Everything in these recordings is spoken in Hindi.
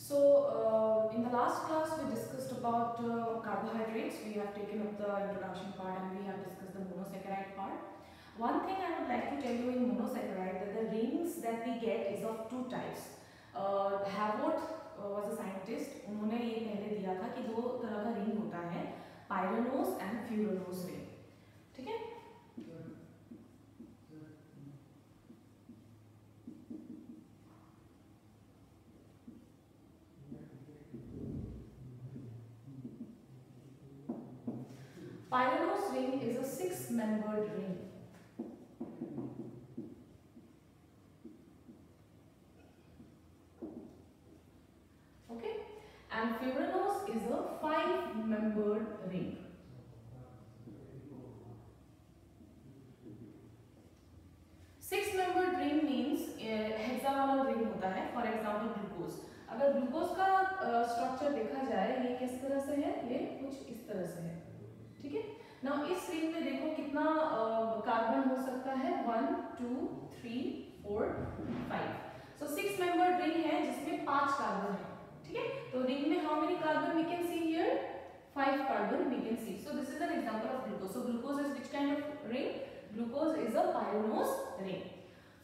In the last class we discussed about carbohydrates. We have taken up the introduction part and we have discussed the monosaccharide part. One thing I would like to tell you in monosaccharide that the rings that we get is of two types. Havort was a scientist. उन्होंने ये पहले दिया था कि दो तरह का रिंग होता है, पायरेनोस एंड फ्यूरेनोस रिंग. ठीक है. Pyranose ring is a 6-membered ring. Okay, and Furanose is a 5-membered ring. Six-membered ring means hexagonal ring होता है. For example, glucose. अगर ग्लूकोज का स्ट्रक्चर देखा जाए, ये किस तरह से है, ये कुछ इस तरह से है. ठीक है. नाउ इस रिंग में देखो कितना कार्बन हो सकता है, 1 2 3 4 5. सो 6-membered रिंग है जिसमें 5 कार्बन है. ठीक है. तो रिंग में how many carbon we can see here, 5 carbon we can see. So this is an example of glucose. So glucose is which kind of ring? Glucose is a pyranose ring.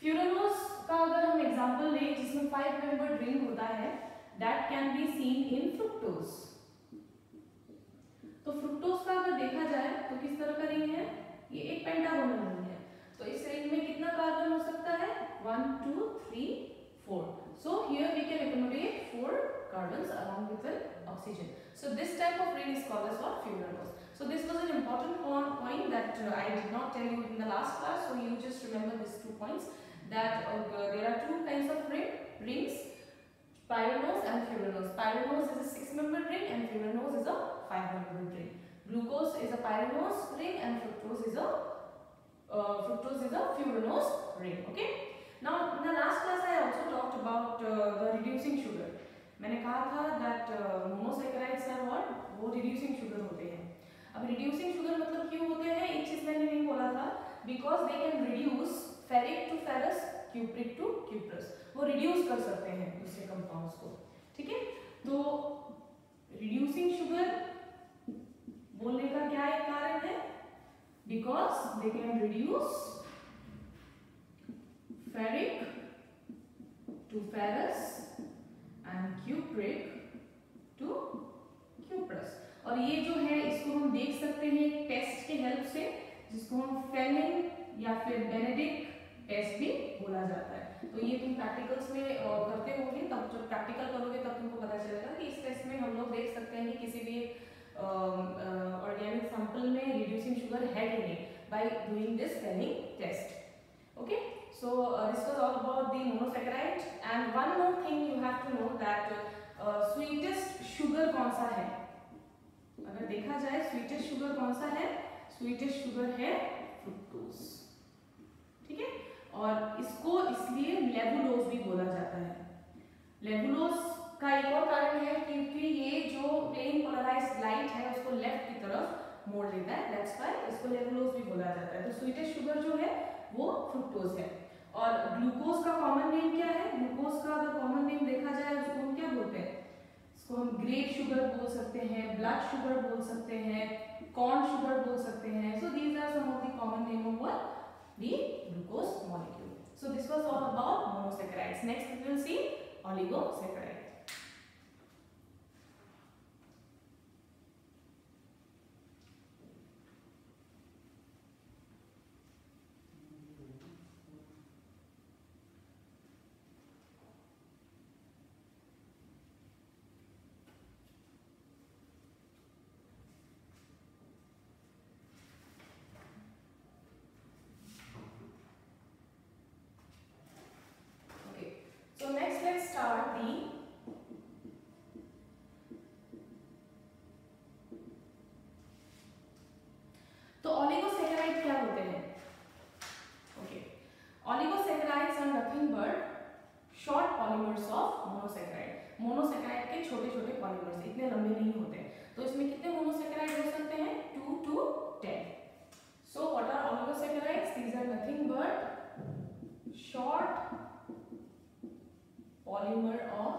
Furanose का अगर हम एग्जांपल लें जिसमें 5-membered रिंग होता है, that can be seen in fructose. तो फ्रुक्टोज का अगर देखा जाए तो किस तरह का रिंग है, ये एक पेंटागोनल रिंग है. तो इस रिंग में कितना कार्बन हो सकता है, 1 2 3 4. So here we can accommodate 4 carbons along with an oxygen. So this type of ring is called as what? Furanose. So this was an important point that I did not tell you in the last class. So you just remember these 2 points, that there are 2 kinds of rings, pyranose and furanose. Pyranose is a 6-membered ring and furanose is a 5-membered ring. Glucose is a pyranose ring and fructose is a furanose ring. Okay. Now in the last class I also talked about the reducing sugar. मैंने कहा था that monosaccharides are what? वो reducing sugar होते हैं. अब reducing sugar मतलब क्यों होते हैं? एक चीज मैंने नहीं बोला था, because they can reduce ferric to ferrous, cupric to cuprous. वो reduce कर सकते हैं दूसरे compounds को. ठीक है. तो reducing sugar बोलने का क्या एक कारण है? Because they can reduce ferric to ferrous and cupric to cuprous. और ये जो है इसको हम देख सकते हैं एक टेस्ट के हेल्प से, जिसको हम फेलिंग या फिर बेनेडिक्ट टेस्ट भी बोला जाता है. तो ये तुम प्रैक्टिकल्स में करते होंगे, तब जब प्रैक्टिकल करोगे तब तुमको पता चलेगा कि इस टेस्ट में हम लोग देख सकते हैं कि किसी भी ऑर्गेनिक सैंपल में रिड्यूसिंग शुगर है कि नहीं, by doing this Fehling test. Okay. So this was all about the monosaccharide. And one more thing you have to know that sweetest sugar कौन सा है? अगर देखा जाए sweetest sugar कौन सा है? Sweetest sugar है fructose. ठीक है. और इसको इसलिए लेबुलोज भी बोला जाता है. लेबुलोज का एक और कारण है क्योंकि ये जो प्लेन पोलराइज्ड लाइट है उसको लेफ्ट की तरफ मोड़ लेता है. दैट्स व्हाई इसको लेबुलोज भी बोला जाता है. तो स्वीटेस्ट शुगर जो है वो फ्रुक्टोज है. और ग्लूकोज का कॉमन नेम क्या है? ग्लूकोज का अगर कॉमन नेम देखा जाए उसको हम क्या बोलते हैं? इसको हम ग्रेप शुगर बोल सकते हैं, ब्लड शुगर बोल सकते हैं, कॉर्न शुगर बोल सकते हैं. So these are some of the common name of the glucose molecule. So this was all about monosaccharides. Next we will see oligosaccharide. So next let's start the तो ऑलिगोसैकेराइड क्या होते हैं? Okay. Oligosaccharides are nothing but short polymers of monosaccharide. Monosaccharide के छोटे छोटे पॉलीमर्स, इतने लंबे नहीं होते. तो इसमें कितने मोनोसैकेराइड हो सकते हैं? 2 to 10. So what are oligosaccharides? These are nothing but short polymer of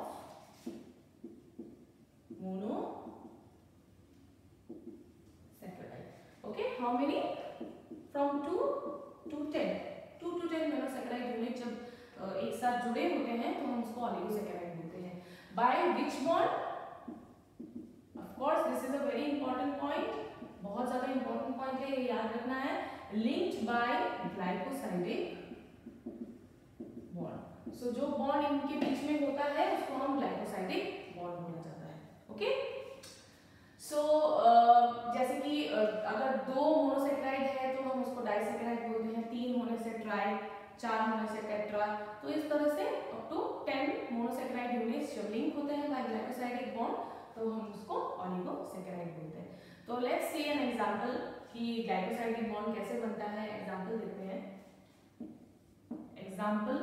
oligosaccharide बोलते हैं। By which bond? Of course this is a very important point, बहुत ज्यादा इंपॉर्टेंट पॉइंट है, ये याद रखना है। Linked by glycosidic bond. So जो बॉन्ड इनके बीच में होता है उसको हम ग्लाइकोसाइडिक बॉन्ड बोला जाता है। ओके, सो जैसे कि अगर 2 मोनोसैकेराइड है तो हम उसको डाइसैकेराइड बोलते हैं, 3 होने से ट्राई, 4 होने से टेट्रा। तो इस तरह से अप टू 10 मोनोसैकेराइड यूनिट्स जब लिंक होते हैं बाय ग्लाइकोसाइडिक बॉन्ड तो हम उसको ऑलिगोसैकेराइड बोलते हैं। तो लेट्स सी एन एग्जांपल कि ग्लाइकोसाइडिक बॉन्ड कैसे बनता है। एग्जांपल देखते हैं। Example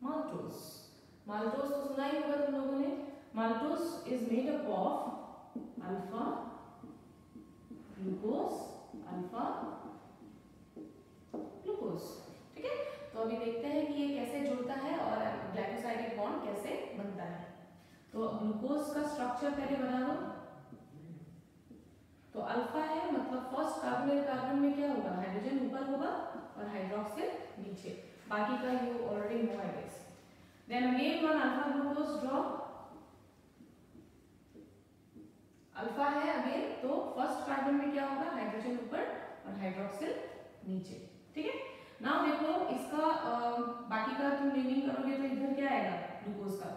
maltose. माल्टोस तो सुना ही होगा तुम लोगों ने। Maltose is made up of alpha glucose, alpha glucose. ठीक है, तो अभी देखते हैं कि ये कैसे जुड़ता है और ग्लाइकोसाइडिक बॉन्ड कैसे बनता है। तो ग्लूकोज का स्ट्रक्चर पहले बना लो। तो अल्फा है मतलब फर्स्ट कार्बोनिल कार्बन में क्या होगा, हाइड्रोजन ऊपर होगा और हाइड्रोक्सिल नीचे, बाकी का you already know I guess. Then again one alpha glucose drop. Alpha है अगेन, तो फर्स्ट कार्बन में क्या होगा, हाइड्रोजन ऊपर और हाइड्रोक्सिल नीचे। ठीक है, नाउ देखो इसका बाकी का तुम नेमिंग करोगे तो इधर क्या आएगा, ग्लूकोज का,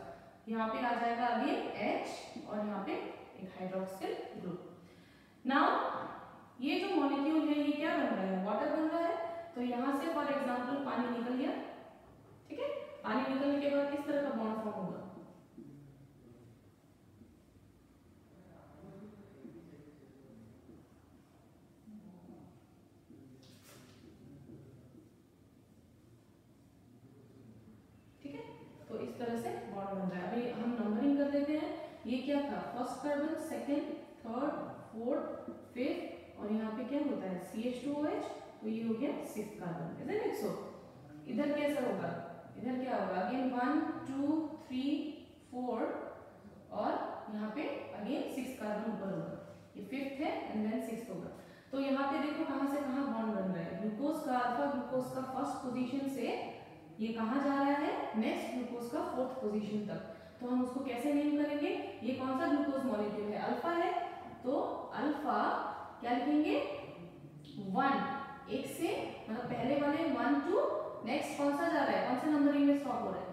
यहाँ पे आ जाएगा अगेन H और यहाँ पे एक हाइड्रोक्सिल ग्रुप। नाउ ये जो मॉलिक्यूल है ये क्या बन रहा है, वाटर बन रहा है। तो यहाँ से फॉर एग्जांपल पानी निकल गया। ठीक है, पानी निकलने के बाद किस तरह का बॉन्ड फॉर्म होगा, ठीक है, तो इस तरह से बॉन्ड बन रहा है। अभी हम नंबरिंग कर लेते हैं। ये क्या था, first carbon, second, third, fourth, fifth और यहाँ पे क्या होता है CH2OH, तो ये हो गया 6th कार्बन। इधर 100, इधर कैसा होगा, इधर क्या होगा अगेन 1 2 3 4 और यहाँ पे अगेन 6 कार्बन ऊपर होगा, ये 5th है एंड देन 6th होगा। तो यहाँ पे देखो कहाँ से कहाँ बॉन्ड बन रहा है, ग्लूकोज का, अल्फा ग्लूकोज का फर्स्ट पोजीशन से ये कहाँ जा रहा है, नेक्स्ट ग्लूकोज का 4th पोजीशन तक। तो हम उसको कैसे नेम करेंगे, ये कौन सा ग्लूकोज मॉलिक्यूल है, अल्फा है, तो अल्फा क्या लिखेंगे 1, एक से मतलब पहले वाले 1 टू नेक्स्ट कौन सा जा रहा है, कौन से नंबरिंग में स्टॉप हो रहा है,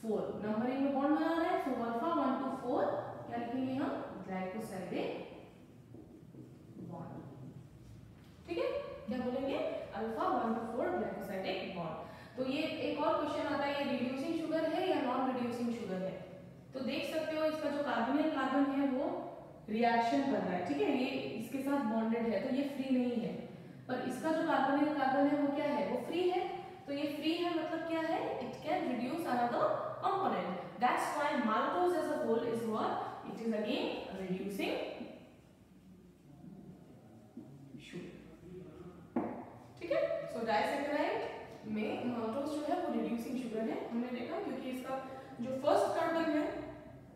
4 नंबरिंग में बॉन्ड बना रहा है। सो अल्फा 1 to 4 क्या लिखेंगे हम, ग्लाइकोसाइडिक बॉन्ड। ठीक है, क्या बोलेंगे, अल्फा 1 to 4 ग्लाइकोसाइडिक बॉन्ड। तो ये एक और क्वेश्चन आता है, ये रिड्यूसिंग शुगर है या नॉन रिड्यूसिंग शुगर है। तो देख सकते हो इसका जो कार्बोनिल कार्बन है वो रिएक्शन कर रहा है। ठीक है, ये इसके साथ बॉन्डेड है तो ये फ्री नहीं है, पर इसका जो कार्बोनिल कार्बन है वो क्या है, वो फ्री है। तो ये फ्री है मतलब क्या है, it can reduce another component, that's why maltose as a whole is what, it is again reducing sugar. ठीक है, सो डाइसैकेराइड में माल्टोज जो है वो रिड्यूसिंग शुगर है, हमने देखा, क्योंकि इसका जो फर्स्ट कार्बन है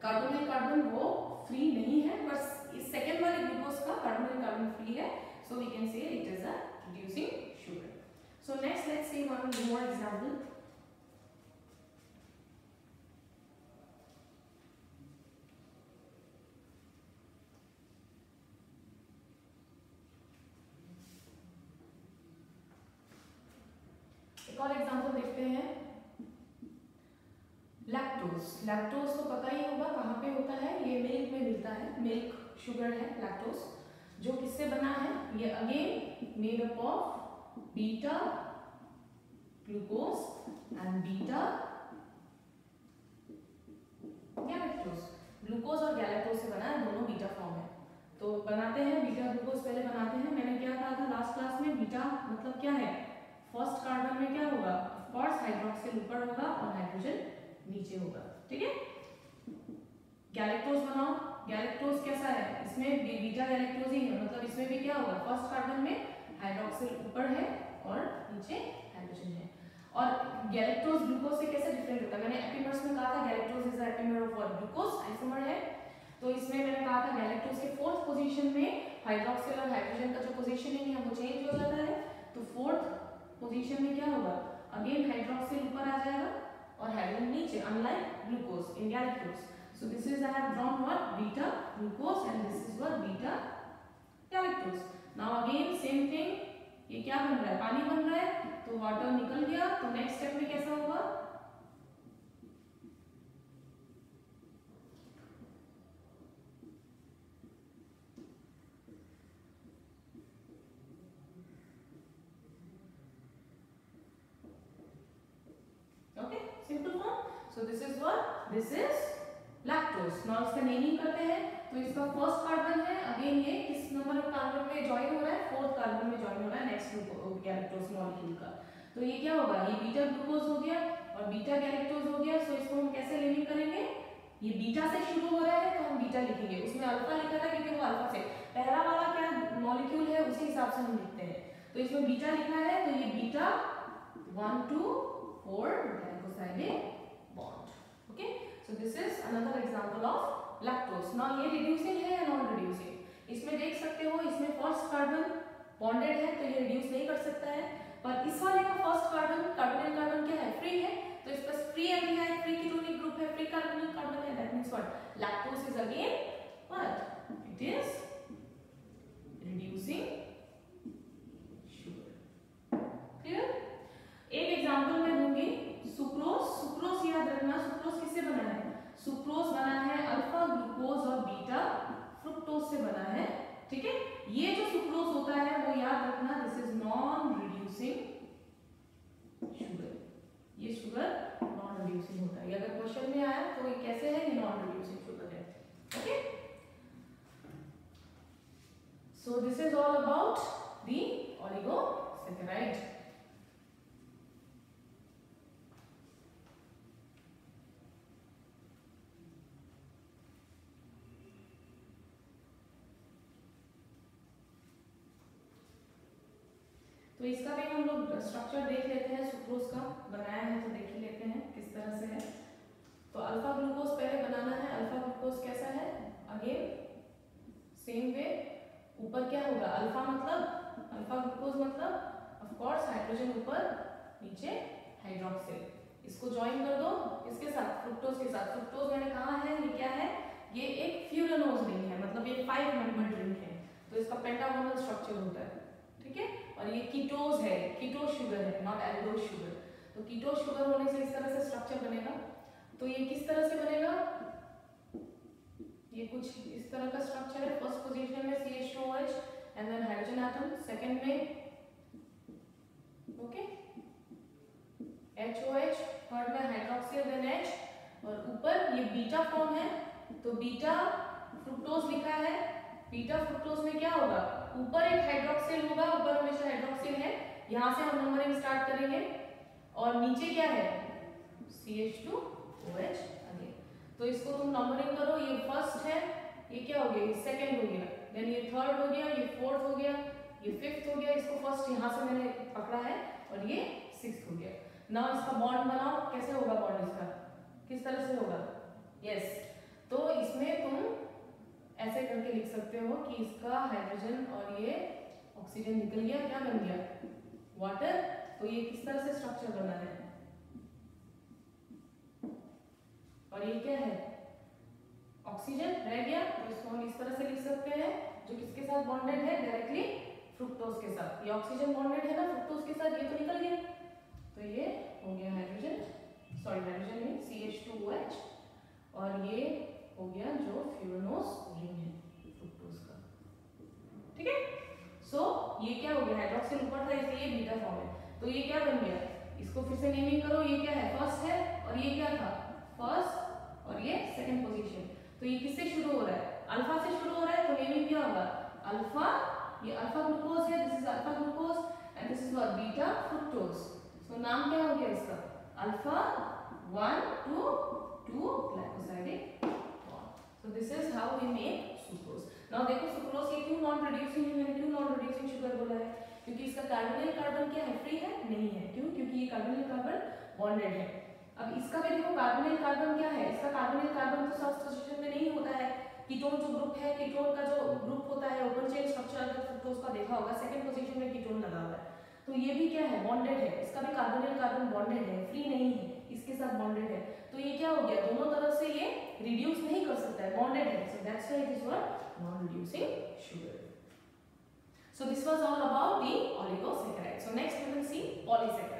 कार्बोनिल कार्बन वो फ्री नहीं है, बस इस सेकेंड वाले ग्लूकोज का कार्बोनिल कार्बन फ्री है। So we can say it is a reducing sugar. So next let's see one more example. एक और एग्जाम्पल देखते हैं, लैक्टोज। लैक्टोज तो पता ही होगा कहाँ पे होता है, ये मिल्क में मिलता है, मिल्क शुगर है लैक्टोज, जो किससे बना है, ये again made up of beta glucose and beta galactose. Glucose और गैलेक्टोज से बना है, दोनों बीटा फॉर्म है। तो बनाते हैं बीटा ग्लूकोज, पहले बनाते हैं। मैंने क्या कहा था लास्ट क्लास में, बीटा मतलब क्या है, फर्स्ट कार्बन में क्या होगा, ऑफ कोर्स हाइड्रोक्सिल ऊपर होगा और हाइड्रोजन नीचे होगा। ठीक है, गैलेक्टोज बनाओ, गैलेक्टोज कैसा है, इसमें बीटा गैलेक्टोज ही है, मतलब इसमें भी क्या होगा, फर्स्ट कार्बन में हाइड्रोक्सिल ऊपर है और नीचे हाइड्रोजन है। और गैलेक्टोज ग्लूकोज से कैसे डिफरेंट होता है, मैंने एपिमर्स में कहा था galactose is epimer of what, glucose isomer है। तो इसमें मैंने कहा था गैलेक्टोज के 4th पोजीशन में हाइड्रोक्सिल और हाइड्रोजन का जो पोजीशनिंग है वो चेंज हो जाता है। तो 4th पोजीशन में क्या होगा, अगेन हाइड्रोक्सिल ऊपर आ जाएगा और हाइड्रोजन नीचे, unlike glucose in galactose. So this is I have drawn what beta glucose and this is what beta galactose. Now again same thing, ये क्या बन रहा है, पानी बन रहा है, तो वाटर निकल गया, तो नेक्स्ट स्टेप में कैसा होगा, okay simple form. So this is what, this is lactose. Now इसका नेमिंग करते हैं. तो इसका फर्स्ट कार्बन है, अगेन ये किस नंबर कार्बन में ज्वाइन हो रहा है, फोर्थ कार्बन में ज्वाइन हो रहा है नेक्स्ट गैलेक्टोज मॉलिक्यूल का. तो ये क्या होगा, ये बीटा ग्लूकोज हो गया और बीटा गैलेक्टोज हो गया. सो इसको हम कैसे नेमिंग करेंगे, ये बीटा से शुरू हो रहा है तो हम बीटा लिखेंगे, उसमें अल्फा लिखा था क्योंकि वो अल्फा से पहला वाला क्या मॉलिक्यूल है उसी हिसाब से हम लिखते हैं. तो इसमें बीटा लिखा है तो ये beta 1 2 4 glycosidic bond. Okay, so this is another example of lactose. now ये reducing है या नॉन रिड्यूसिंग, इसमें देख सकते हो इसमें फर्स्ट कार्बन बॉन्डेड है तो ये रिड्यूस नहीं कर सकता है, पर इस वाले का फर्स्ट कार्बन कार्बोनिल कार्बन क्या है, फ्री है, तो इस पर free aldehyde, free ketonic group है, फ्री कार्बोनिल कार्बन है. That means what, lactose is again what, it is reducing sugar. Clear. एक एग्जांपल मैं दूंगी, सुक्रोज. सुक्रोज याद रखना, सुक्रोज किससे बना है, सुक्रोज बना है अल्फा ग्लूकोज और बीटा फ्रुक्टोज से बना है. ठीक है, ये जो सुक्रोज होता है वो याद रखना, this is non reducing sugar. ये शुगर नॉन रिड्यूसिंग होता है. अगर क्वेश्चन में आया तो ये कैसे है, ये नॉन रिड्यूसिंग शुगर है. Okay, so this is all about the oligosaccharide. तो इसका भी हम लोग स्ट्रक्चर देख लेते हैं. सुक्रोज का बनाया है तो देख ही लेते हैं किस तरह से है. तो अल्फा ग्लूकोज पहले बनाना है. अल्फा ग्लूकोज कैसा है, अगेन सेम वे, ऊपर क्या होगा, अल्फा मतलब अल्फा ग्लूकोज मतलब ऑफ कोर्स हाइड्रोजन ऊपर, नीचे हाइड्रोक्सिल. इसको ज्वाइन कर दो इसके साथ, फ्रुक्टोज के साथ. फ्रुक्टोज मैंने कहा है ये क्या है, ये एक फ्यूरानोज रिंग है, मतलब ये 5 मेंबर्ड रिंग है, तो इसका पेंटागोनल स्ट्रक्चर होता है. ठीक है, और ये कीटोज है, कीटोज शुगर है, नॉट एल्डोज शुगर. तो कीटोज शुगर होने से इस तरह से स्ट्रक्चर बनेगा. तो ये किस तरह से बनेगा, ये कुछ इस तरह का स्ट्रक्चर है. फर्स्ट पोजीशन में CH2OH and then hydrogen atom, second में ओके HOH, थर्ड में हाइड्रोक्सिल देन H, और ऊपर ये बीटा फॉर्म है तो बीटा फ्रुक्टोज लिखा है. बीटा फ्रुक्टोज में क्या होगा, ऊपर एक हाइड्रोक्सिल होगा, ऊपर हमेशा हाइड्रोक्सिल है, यहां से हम नंबरिंग स्टार्ट करेंगे, और नीचे क्या है CH2OH अगेन. तो इसको तुम नंबरिंग करो, ये फर्स्ट है, ये क्या हो गया, ये सेकंड हो गया, देन ये थर्ड हो गया, ये फोर्थ हो गया, ये फिफ्थ हो गया. इसको फर्स्ट यहां से मैंने पकड़ा है और ये सिक्स्थ हो गया. नाउ इसका बॉन्ड बनाओ, कैसे होगा बॉन्ड इसका, किस तरह से होगा, यस. तो इसमें तुम ऐसे करके लिख सकते हो कि इसका हाइड्रोजन और ये ऑक्सीजन निकल गया, क्या बन गया, वाटर. तो ये किस तरह से स्ट्रक्चर बना है, और ये क्या है, ऑक्सीजन रह गया, तो इसको हम इस तरह से लिख सकते हैं, जो किसके साथ बॉन्डेड है, डायरेक्टली फ्रुक्टोज के साथ. ये ऑक्सीजन बॉन्डेड है ना फ्रुक्टोज के साथ, ये तो निकल गया, तो ये हो गया हाइड्रोजन, सॉरी हाइड्रोजन में CH2OH, और ये हो गया जो फ्यूरानोज रिंग है फ्रुक्टोज का. ठीक है, सो ये क्या हो गया, हाइड्रोक्सिल ऊपर था इसलिए ये बीटा फॉर्म है. तो ये क्या बन गया, इसको फिर से नेमिंग करो, ये क्या है, फर्स्ट है, और ये क्या था, फर्स्ट, और ये सेकंड पोजीशन. तो ये किससे शुरू हो रहा है, अल्फा से शुरू हो रहा है, तो नेमिंग क्या होगा, अल्फा, ये अल्फा ग्लूकोज है, this is alpha glucose and this is what, beta fructose. So नाम क्या हो गया इसका, alpha 1 2 2 glycosidic. So this is how we make sucrose. Now देखो सुक्रोज ये क्यों नॉन रिड्यूसिंग है, मैंने क्यों नॉन रिड्यूसिंग शुगर बोला है, क्योंकि इसका कार्बोनिल कार्बन क्या है, फ्री है, नहीं है. क्यों, क्योंकि ये कार्बोनिल कार्बन बॉन्डेड है. अब इसका भी देखो कार्बोनिल कार्बन क्या है, इसका कार्बोनिल कार्बन तो सब पोजीशन में नहीं होता है. कीटोन जो ग्रुप है, कीटोन का जो ग्रुप होता है ओपन चेन स्ट्रक्चर, अगर फ्रुक्टोज का देखा होगा सेकंड पोजीशन में कीटोन लगा हुआ है. तो ये भी क्या है, बॉन्डेड है. इसका भी कार्बोनिल कार्बन बॉन्डेड है, फ्री नहीं है. इसके इसके साथ बॉन्डेड है, तो ये क्या हो गया, दोनों तरफ से ये रिड्यूस नहीं कर सकता है, बॉन्डेड है, so that's why it is what non reducing sugar. So this was all about the oligosaccharide. So next we will see polysaccharide.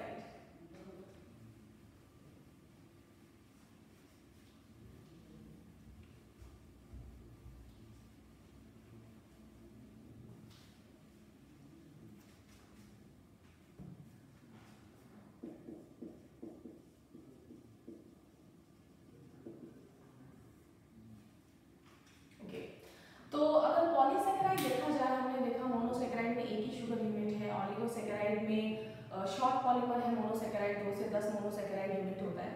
तो अगर पॉलीसैकेराइड देखा जाए, हमने देखा मोनोसैकेराइड में एक ही शुगर यूनिट है, ऑलिगोसैकेराइड में शॉर्ट पॉलीमर है मोनोसैकेराइड, 2 से 10 मोनोसैकेराइड यूनिट होता है.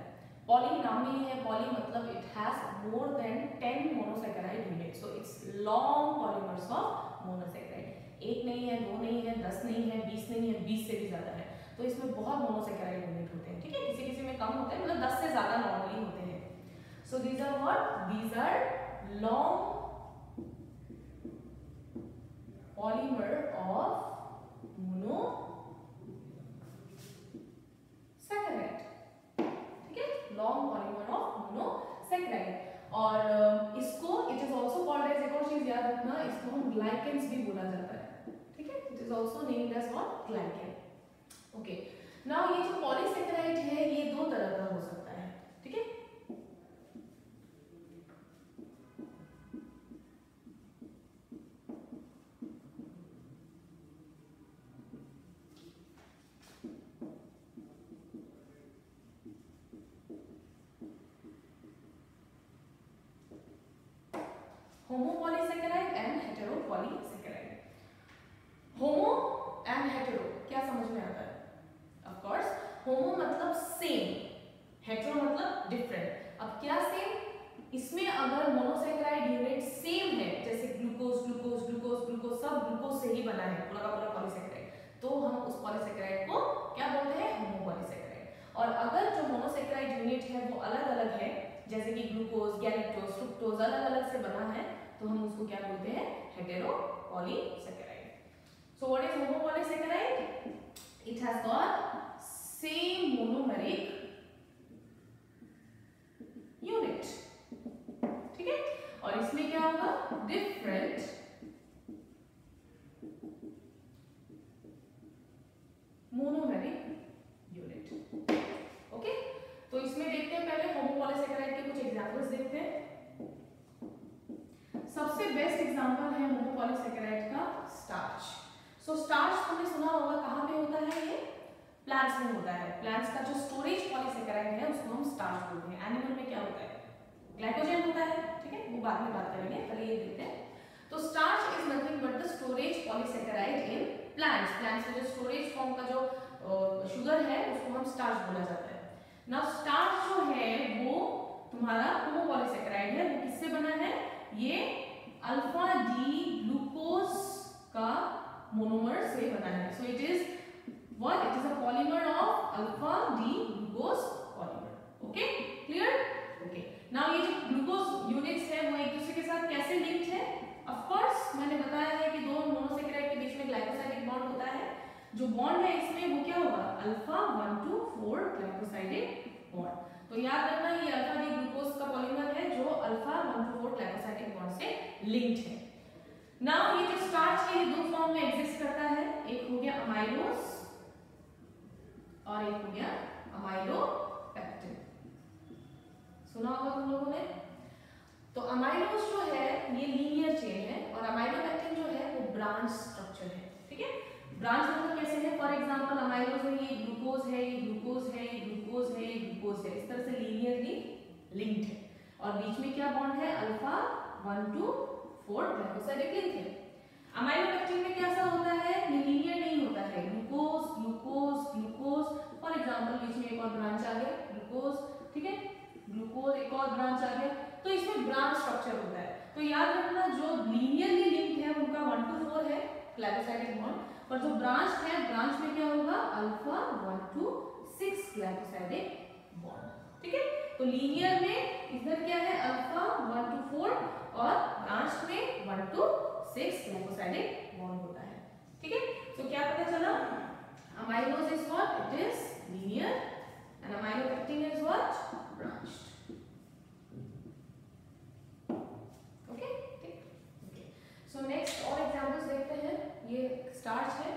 पॉली नाम ही है, पॉली मतलब it has more than 10 monosaccharide unit, so it's long polymers of monosaccharide. एक नहीं है, 2 नहीं है, 10 नहीं है, 20 नहीं है, 20 से भी ज्यादा है, तो इसमें बहुत मोनोसैकेराइड यूनिट होते हैं. ठीक है, किसी किसी में कम होते हैं, मतलब 10 से ज्यादा नॉर्मली होते हैं. So these are what, these are long polymer of monosaccharide. ठीक है, long polymer of monosaccharide. और इसको it is also called as, एक और चीज याद रखना, इसको हम glycans भी बोला जाता है. ठीक है, it is also named as what, glycan. Okay, now ये जो polysaccharide है ये दो तरह का हो सकता है. ठीक है, homopolysaccharide and heteropolysaccharide. Homo and hetero क्या समझ में आता है? ऑफ कोर्स होमो मतलब सेम, हेटेरो मतलब डिफरेंट. अब क्या सेम, इसमें अगर मोनोसैकेराइड यूनिट सेम है, जैसे ग्लूकोज ग्लूकोज ग्लूकोज ग्लूकोज सब ग्लूकोज से ही बना है पूरा का पूरा पॉलीसैकेराइड, तो हम उस पॉलीसैकेराइड को क्या बोलते हैं, होमोपॉलीसैकेराइड. और अगर जो मोनोसैकेराइड यूनिट है वो अलग अलग है, जैसे कि ग्लूकोज, गैलेक्टोज, फ्रुक्टोज अलग अलग से बना है, तो हम उसको क्या बोलते हैं, heteropolysaccharide. So what is homopolysaccharide? It has got same monomeric unit. ठीक है, और इसमें क्या होगा, डिफरेंट मोनोमेरिक यूनिट. ओके, तो इसमें देखते हैं पहले होमोपॉलीसैकेराइड के कुछ एग्जांपल्स देखते हैं. सबसे बेस्ट एग्जांपल है होमोपॉलीसैकेराइड का स्टार्च. सो स्टार्च तुमने सुना होगा, कहाँ पे होता है, ये प्लांट्स में होता है. प्लांट्स का जो स्टोरेज पॉलीसैकेराइड है उसको हम स्टार्च बोलते हैं. एनिमल में क्या होता है, ग्लाइकोजन होता है. ठीक है, वो बाद में बात करेंगे, पहले ये देखते हैं. तो starch is nothing but the storage polysaccharide in plants. Plants में जो स्टोरेज फॉर्म का जो शुगर है उसको हम स्टार्च बोला जाता है. नाउ स्टार्च जो है वो तुम्हारा होमोपॉलीसैकेराइड है. वो किससे बना है, ये अल्फा डी ग्लूकोज का मोनोमर से बना है. So it is what, it is a polymer of alpha D glucose polymer. Okay, clear. Okay, now ये जो ग्लूकोज यूनिट्स है वो एक दूसरे के साथ कैसे लिंक्ड है? ऑफ कोर्स मैंने बताया है कि दो मोनोसैकेराइड के बीच में ग्लाइकोसाइडिक बॉन्ड होता है. जो बॉन्ड है इसमें वो क्या होगा, अल्फा 1 to 4 ग्लाइकोसाइडिक बॉन्ड. तो याद रखना ये अल्फा डी ग्लूकोज का पॉलीमर है जो अल्फा 1 to 4 ग्लाइकोसाइडिक बॉन्ड से लिंक्ड है. नाउ ये जो स्टार्च है ये दो फॉर्म में एग्जिस्ट करता है. एक हो गया अमाइलोज और एक हो गया अमाइलोपेक्टिन. सुना होगा तुम लोगों ने. तो अमाइलोज जो है ये लीनियर चेन है और अमाइलोपेक्टिन जो है वो ब्रांच स्ट्रक्चर है. ठीक है, ब्रांच मतलब कैसे है, फॉर एग्जांपल अमाइलोज में ये ग्लूकोज है, ये ग्लूकोज है, ये ग्लूकोज है, ये ग्लूकोज है, इस तरह से लीनियरली लिंक्ड है. और बीच में क्या बॉन्ड है, अल्फा 1 to 4 ग्लाइकोसाइडिक लिंक है. अमाइलोपेक्टिन में कैसा होता है, ये लीनियर नहीं होता है, glucose glucose glucose. For example बीच में एक और ब्रांच आ गया ग्लूकोज. ठीक है, ग्लूकोज एक और ब्रांच आ गया, तो इसमें ब्रांच स्ट्रक्चर होता है. तो याद रखना जो लीनियरली लिंक्ड है उनका 1 to 4 है ग्लाइकोसाइडिक बॉन्ड, और जो ब्रांच है ब्रांच में क्या होगा, अल्फा 1 to 6 ग्लाइकोसाइडिक बॉन्ड. ठीक है, तो लीनियर में इधर क्या है, अल्फा 1 to 4 और ब्रांच में 1 to 6 ग्लाइकोसाइडिक बॉन्ड होता है. ठीक है, तो क्या पता चला, amylose is what, it is linear and aminopectin is what? Branched. Okay? Okay. So next और examples देखते हैं. ये starch है.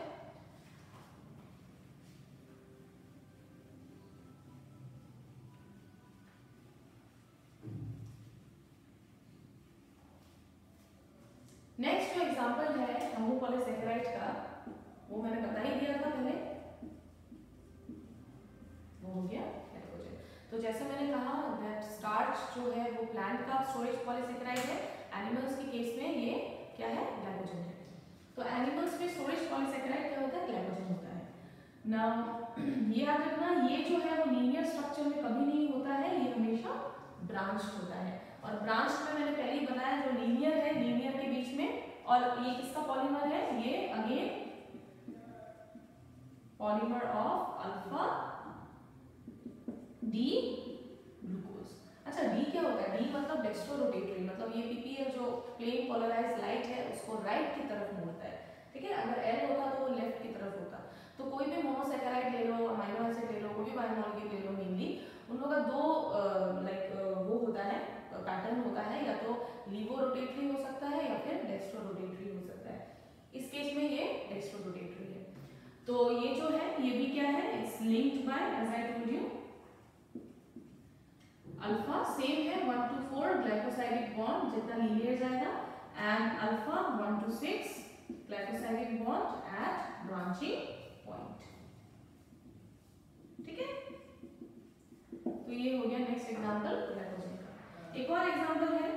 नेक्स्ट जो एग्जांपल है होमोपॉलीसैकेराइड का, वो मैंने बता ही दिया था पहले, वो हो गया ग्लाइकोजन. तो जैसे मैंने कहा दैट स्टार्च जो है वो प्लांट का स्टोरेज पॉलीसैकेराइड है, एनिमल्स के केस में ये क्या है? ग्लाइकोजन है. तो एनिमल्स में स्टोरेज पॉलीसैकेराइड क्या होता है? ग्लाइकोजन होता है. नाउ ये याद रखना, ये जो है वो लीनियर स्ट्रक्चर में कभी नहीं होता है, ये हमेशा ब्रांच होता है. और ब्रांच में मैंने पहले ही बताया जो लीनियर है, लीनियर के बीच में, और ये किसका पॉलीमर है? ये again polymer of alpha D glucose. अच्छा, डी क्या होता है? डी मतलब डेक्स्ट्रोरोटेटरी, मतलब ये पीपीएल जो प्लेन पोलराइज्ड लाइट है उसको राइट की तरफ मोड़ता है. ठीक है, अगर एल होता तो वो लेफ्ट की तरफ होता. तो कोई भी मोनोसैकेराइड ले लो, अमीनो एसिड ले लो, कोई भी बायोमॉलिक्यूल ले लो, मेनली उन लोगों का दो वो होता है, पैटर्न होता है, या तो लीवो रोटेटरी हो सकता है या फिर डेक्स्ट्रो रोटेटरी हो सकता है. इस केस में ये डेक्स्ट्रो रोटेटरी है. तो ये जो है ये भी क्या है? It's linked by, as I told you, alpha same है 1 to 4 ग्लाइकोसाइडिक बॉन्ड जितना लीनियर जाएगा, and alpha 1 to 6 glycosidic bond at branching point. ठीक है, तो ये हो गया नेक्स्ट एग्जांपल ग्लाइकोजन का. एक और एग्जांपल है,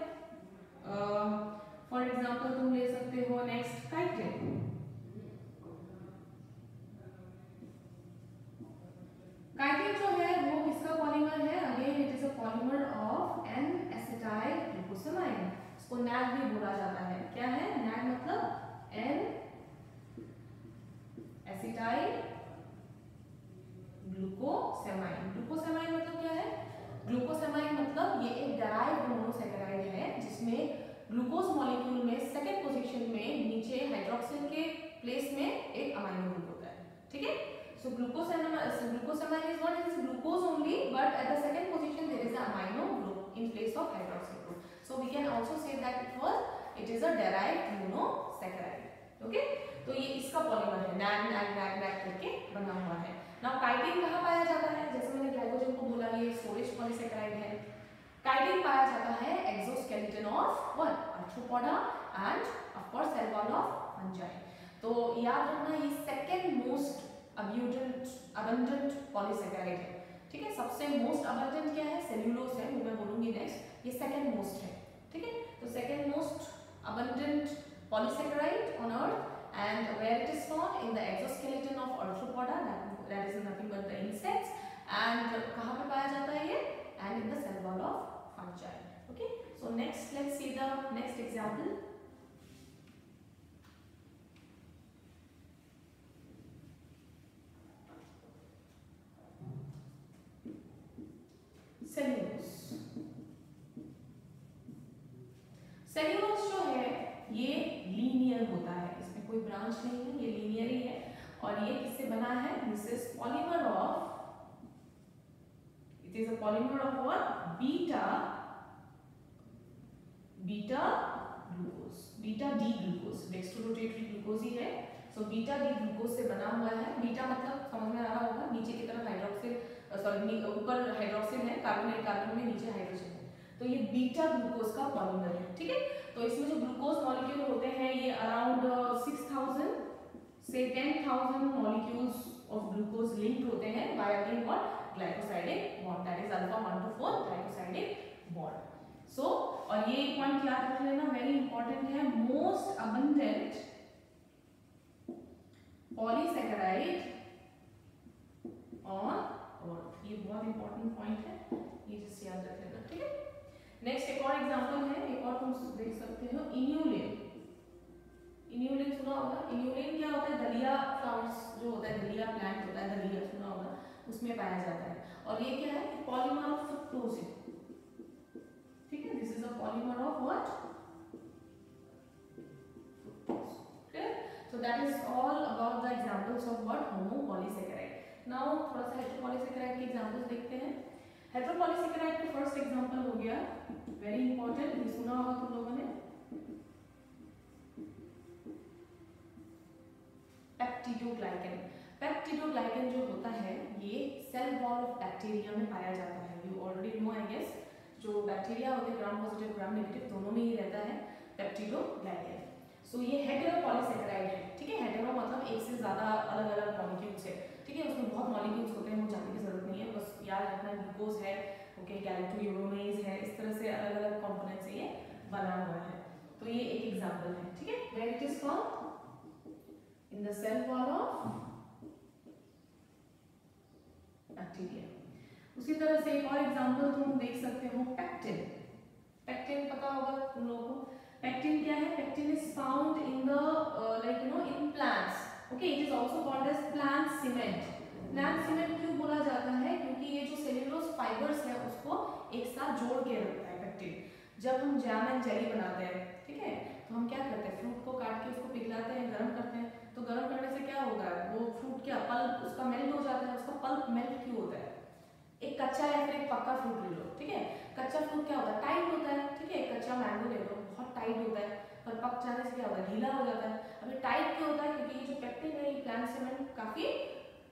फॉर एग्जांपल तुम ले सकते हो नेक्स्ट काइटिन. काइटिन जो है वो किसका पॉलीमर है? Again it is a polymer of N acetyl glucosamine. इसको नैग भी बोला जाता है. क्या है नैग? मतलब एन एसिटाइल ग्लूकोसामाइन. ग्लूकोसामाइन मतलब क्या है? ग्लूकोसामाइन मतलब ये एक डेराइव्ड मोनोसैकेराइड है जिसमें ग्लूकोज मॉलिक्यूल में सेकंड पोजीशन में नीचे हाइड्रोक्सिल के प्लेस में एक अमाइनो ग्रुप होता है. ठीक है, so glucosamine is what? Is glucose only, but at the second position there is a amino group in place of hydroxyl group. So we can also say that it is a derived monosaccharide. Okay, तो ये इसका पॉलीमर है, नैग नैग नैग नैग करके बना हुआ है. नाउ काइटिन कहाँ पाया जाता है? जैसे मैंने ग्लाइकोजन को बोला ये स्टोरेज पॉलीसैकेराइड है. काइटिन पाया जाता है exoskeleton of what? Arthropoda and of course cell wall of fungi. तो याद रखना ये सेकंड मोस्ट अबंडेंट पॉलीसैकेराइड है. ठीक है, सबसे मोस्ट अबंडेंट क्या है? सेल्यूलोज है, वो मैं बोलूंगी नेक्स्ट. ये सेकंड मोस्ट है. ठीक है, तो second most abundant polysaccharide on earth, and where it is found in the exoskeleton of arthropoda, that is nothing but the insects, and कहाँ पे पाया जाता है ये? And in the cell wall of fungi. Okay, so next let's see the next example. Cellulose. Cellulose जो है ये लीनियर होता है, इसमें कोई ब्रांच नहीं है, ये लीनियर ही है. और ये किससे बना है? This is polymer of, it is a polymer of what? Beta glucose, beta D glucose. Dextrorotatory glucose ही है. सो बीटा डी ग्लूकोज से बना हुआ है. बीटा मतलब समझ में आ रहा होगा, नीचे की तरफ हाइड्रोक्सिल, सॉरी ऊपर हाइड्रोक्सिल है, कार्बन में नीचे हाइड्रोजन है. तो ये बीटा ग्लूकोज का पॉलीमर है. ठीक है, तो इसमें जो ग्लूकोज मॉलिक्यूल होते हैं ये अराउंड 6000 से 10,000 मॉलिक्यूल्स ऑफ ग्लूकोज लिंक्ड होते हैं by again what? Glycosidic bond, that is alpha 1 to 4 glycosidic bond. So और ये एक पॉइंट याद रख लेना, वेरी इंपॉर्टेंट है, most abundant polysaccharide on earth. ये बहुत इंपॉर्टेंट पॉइंट है, ये जिससे याद रख लेना. ठीक है, नेक्स्ट एक और एग्जांपल है, एक और तुम देख सकते हो, इन्यूलिन. इन्यूलिन सुना होगा. इन्यूलिन क्या होता है? दलिया फ्लावर्स जो होता है, दलिया प्लांट होता है, दलिया सुना होगा, उसमें पाया जाता है. और ये क्या है? पॉलीमर ऑफ फ्रुक्टोज है. ठीक है, this is a polymer of what? Fructose. Clear? So that is all about the examples of what? Homopolysaccharide. Now थोड़ा सा हेटेरोपॉलीसेकेराइड के एग्जांपल्स देखते हैं। हेटेरोपॉलीसेकेराइड का फर्स्ट एग्जांपल हो गया, वेरी इंपॉर्टेंट, ये सुना होगा तुम लोगों ने, पेप्टिडोग्लाइकन। पेप्टिडोग्लाइकन जो होता है ये सेल वॉल ऑफ बैक्टीरिया में पाया जाता है। You already know I guess, जो बैक्टीरिया होते हैं ग्राम पॉजिटिव ग्राम नेगेटिव दोनों में ही रहता है पेप्टिडोग्लाइकन। सो ये हेटेरोपॉलीसेकेराइड है, ठीक है। हेटेरो मतलब एक से ज्यादा अलग अलग मॉलिक्यूल्स है, ठीक है। उसमें बहुत मॉलिक्यूल्स होते हैं, वो जानने की जरूरत नहीं है, बस याद रखना ग्लूकोज है, ओके, गैलेक्टोयूरोमेज है, इस तरह से अलग अलग कंपोनेंट से ये बना हुआ है। तो ये एक एग्जांपल है, ठीक है। Where it is found in the cell wall of bacteria. उसी तरह से एक और एग्जांपल तुम देख सकते हो, पेक्टिन। पेक्टिन पता होगा तुम लोगों को। पेक्टिन क्या है? Pectin is found in the like you know in plants, okay. It is also called as plant cement. Plant cement क्यों बोला जाता है? क्योंकि ये जो सेल्यूलोज फाइबर्स है उसको एक साथ जोड़ के रखता है पेक्टिन। जब हम जैम एंड जेली बनाते हैं, ठीक है, तो हम क्या करते हैं, फ्रूट को काट के उसको पिघलाते हैं, गर्म करते हैं, तो गर्म करने से क्या होगा, वो फ्रूट क्या पल्प उसका मेल्ट हो जाता है। उसका पल्प मेल्ट क्यों होता है? एक कच्चा या फिर एक पक्का फ्रूट ले लो, ठीक है। कच्चा फ्रूट क्या होता है? टाइट होता है, ठीक है। कच्चा मैंगो ले लो, बहुत टाइट होता है, पर पक जाने से क्या होता है? ढीला हो जाता है। अभी टाइट क्यों होता है? क्योंकि ये जो पेक्टिन है ये प्लांट सीमेंट काफी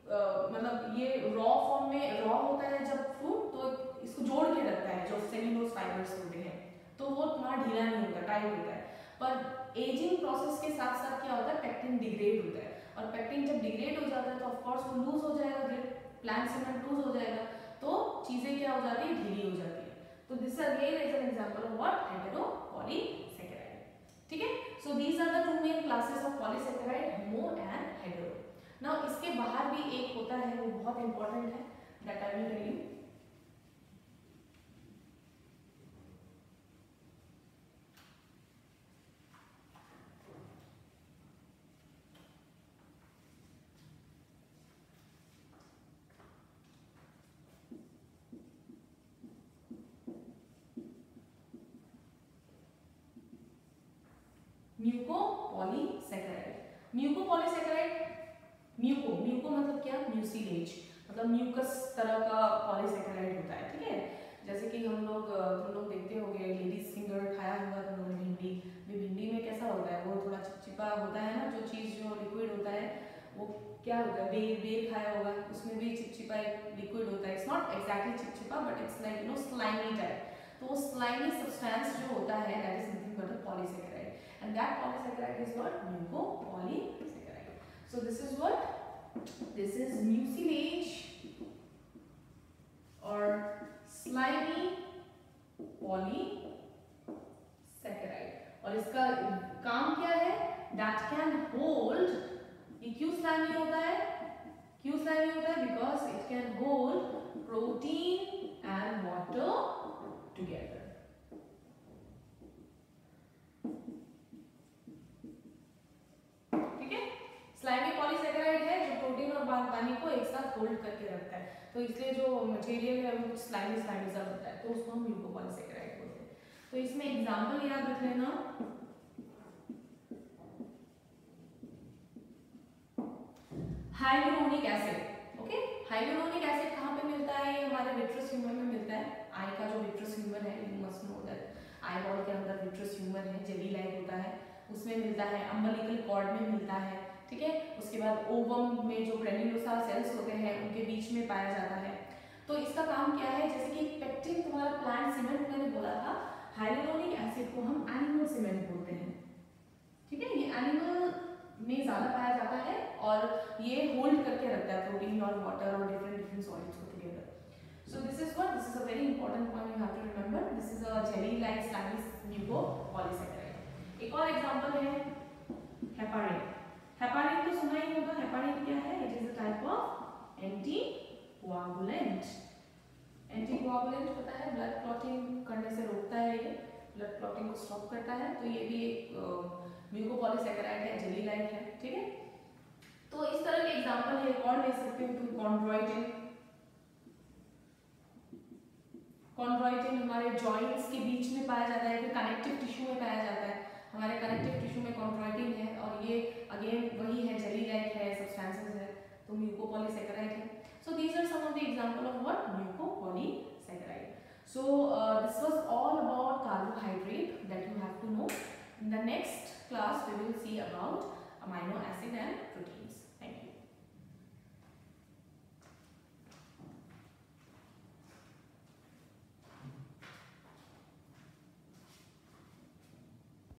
मतलब ये रॉ फॉर्म में रॉ होता है जब फ्रूट, तो इसको जोड़ के रखता है जो सेल्यूलोज फाइबर्स होते हैं, तो वो तुम्हारा ढीला नहीं होता, टाइट होता है। पर एजिंग प्रोसेस के साथ साथ क्या होता है, पेक्टिन डिग्रेड होता है, और पेक्टिन जब डिग्रेड हो जाता है तो ऑफ कोर्स वो लूज हो जाएगा, प्लांट सीमेंट लूज हो जाएगा, तो चीजें क्या हो जाती है, ढीली हो जाती है। तो this again is an example of what, heteropolysaccharide, ठीक है। So these are the two main classes of polysaccharide, homo and hetero. Now इसके बाहर भी एक होता है, वो बहुत इंपॉर्टेंट है, that I will tell you. Mucopolysaccharide. Mucopolysaccharide, muco मतलब क्या, म्यूसिलेज, मतलब म्यूकस तरह का पॉलीसेकेराइड होता है, ठीक है। जैसे कि हम लोग तुम लोग देखते होंगे, लेडीज फिंगर खाया होगा तुम लोगों ने, भिंडी। भिंडी में कैसा होता है, वो थोड़ा चिपचिपा होता है ना, जो चीज जो लिक्विड होता है वो क्या होता है, बेर बेर खाया होगा, उसमें भी चिपचिपा एक लिक्विड होता है। इट्स नॉट एग्जैक्टली चिपचिपा but it's like you no slimy type. तो वो स्लाइमी सब्सटेंस जो होता है that is nothing but a polysaccharide, and that polysaccharide is what, mucopolysaccharide. So this is what, this is mucilage or slimy polysaccharide, और इसका काम क्या है, that can hold, ये क्यों slimy होता है, क्यों slimy होता है, because it can hold protein and water together. Slimy polysaccharide है जो प्रोटीन और पानी को एक साथ होल्ड करके रखता है, तो इसलिए जो मटेरियल है वो स्लाइमी स्लाइमी सा होता है, तो उसको हम म्यूकोपॉलीसेकेराइड बोलते हैं। तो इसमें एग्जांपल याद रख लेना, hyaluronic acid, okay. Hyaluronic acid कहाँ पे मिलता है, ये हमारे विट्रस ह्यूमर में मिलता है। आई का जो विट्रस ह्यूमर है, you must know that eye ball के अंदर विट्रस ह्यूमर है, जेली लाइक होता है, उसमें मिलता है। अम्बिलिकल कॉर्ड में मिलता है, ठीक है। उसके बाद ओवम में जो ग्रेन्युलोसार सेल्स होते हैं उनके बीच में पाया जाता है। तो इसका काम क्या है, जैसे कि पेक्टिन तुम्हारा प्लांट सीमेंट मैंने बोला था, हाइलुरोनिक एसिड को हम एनिमल सीमेंट बोलते हैं, ठीक है। ये एनिमल में ज्यादा पाया जाता है और ये होल्ड करके रखता है प्रोटीन और वाटर और डिफरेंट सॉलिड्स को together. So this is what, this is a very important point you have to remember, this is a jelly like slimy mucopolysaccharide. एक और एग्जांपल है हेपारिन। हेपारिन तो सुना ही होगा, हेपारिन क्या है, it is a type of anticoagulant. Anticoagulant पता है, ब्लड क्लॉटिंग करने से रोकता है, ये ब्लड क्लॉटिंग को स्टॉप करता है, तो ये भी एक म्यूकोपॉलीसेकेराइड है, जेली लाइक है, ठीक है। तो इस तरह के एग्जांपल है, एक और ले सकते हो तुम, कॉन्ड्रोइटिन। कॉन्ड्रोइटिन हमारे जॉइंट्स के बीच में पाया जाता है, फिर कनेक्टिव टिश्यू में पाया जाता है। हमारे कनेक्टिव टिश्यू में कॉन्ड्रोइटिन है और ये अगेन वही है, जेली लाइक है, सब्सटेंसेस है, तो म्यूकोपॉलीसेकेराइड है। amino acid and proteins.